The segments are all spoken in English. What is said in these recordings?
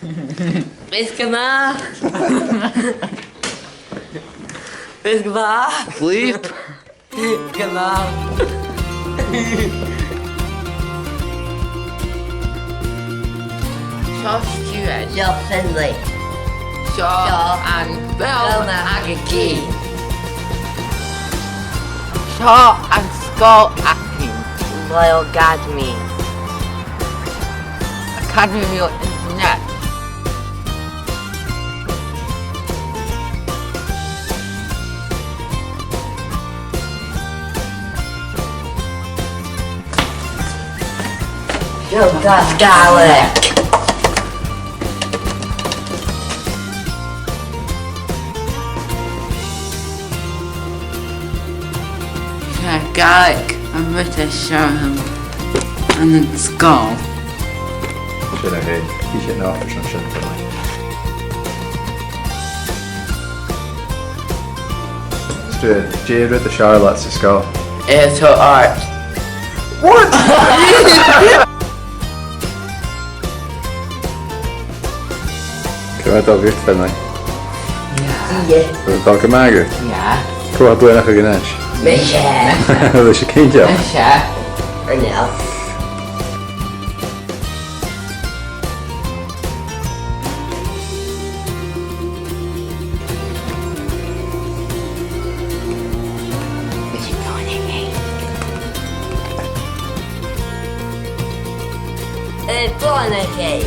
Beth gyma? Beth gyma? Sleep. Gyma. Sio Stewart. Sio Finley. Sio and Belma Agagi. Sio and Skull Acting. Royal Academy. Academy of Internet. Gaelic. Gaelic and British Shoreham. And then Skull. Sinna hé, hí sé náfar san sin for mé. Stu, Jade the Charlotte sa scoil. It's her art. Cymryd o fyrt fan mé. Ie. Dal Cymagr. Yeah. Cwad blynach o gynnes. Misha. Oedd eisiau cyndio. Ernell. Bonacay.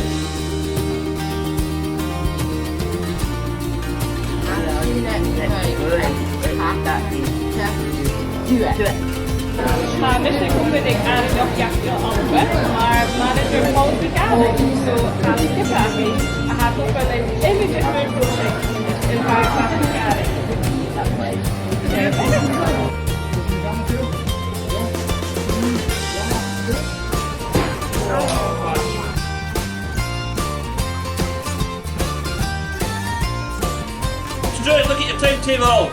Dus ik kom ik eigenlijk nog jachtje open, maar manager muzikale, zo gaan ik het aan mee. Hij had ook wel een image uit project in waar ik aan het Stuart, look at your timetable.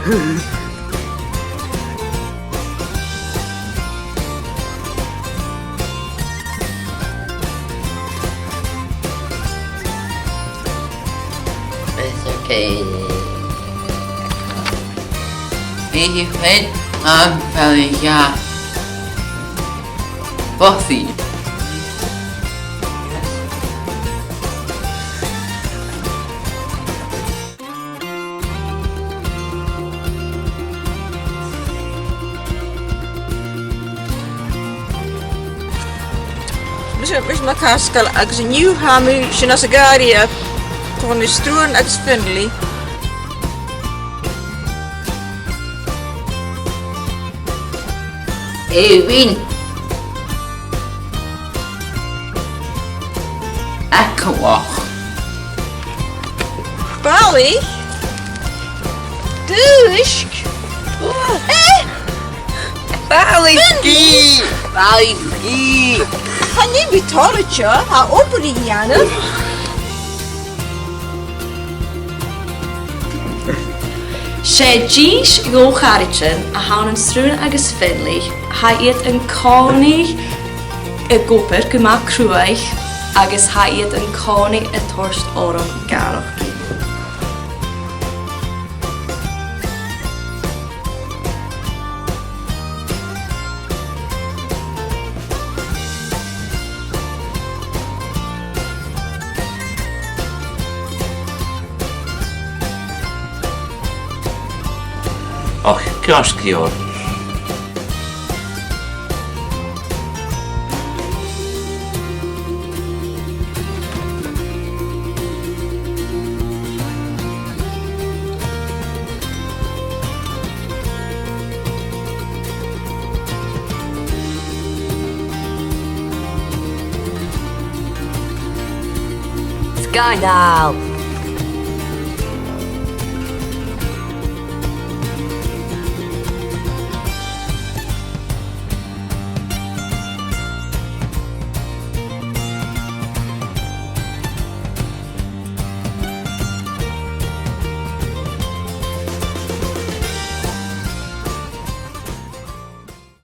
It's okay. He played very yeah. Bossy. Mis ma cascal agus new hamu sin as a garia con is struan agus Finley. Win. Akawach. Bali? Duishk? Bally ski. Bally ski. Han je bitoletje ha operi jana? sé díos Rìoghail a tháinig strúna agus Finley, ha iad an cánaí I gcópair go maith cruaich agus ha iad an cánaí a toirst óram garach. Och, gosh, Georg. Skydal.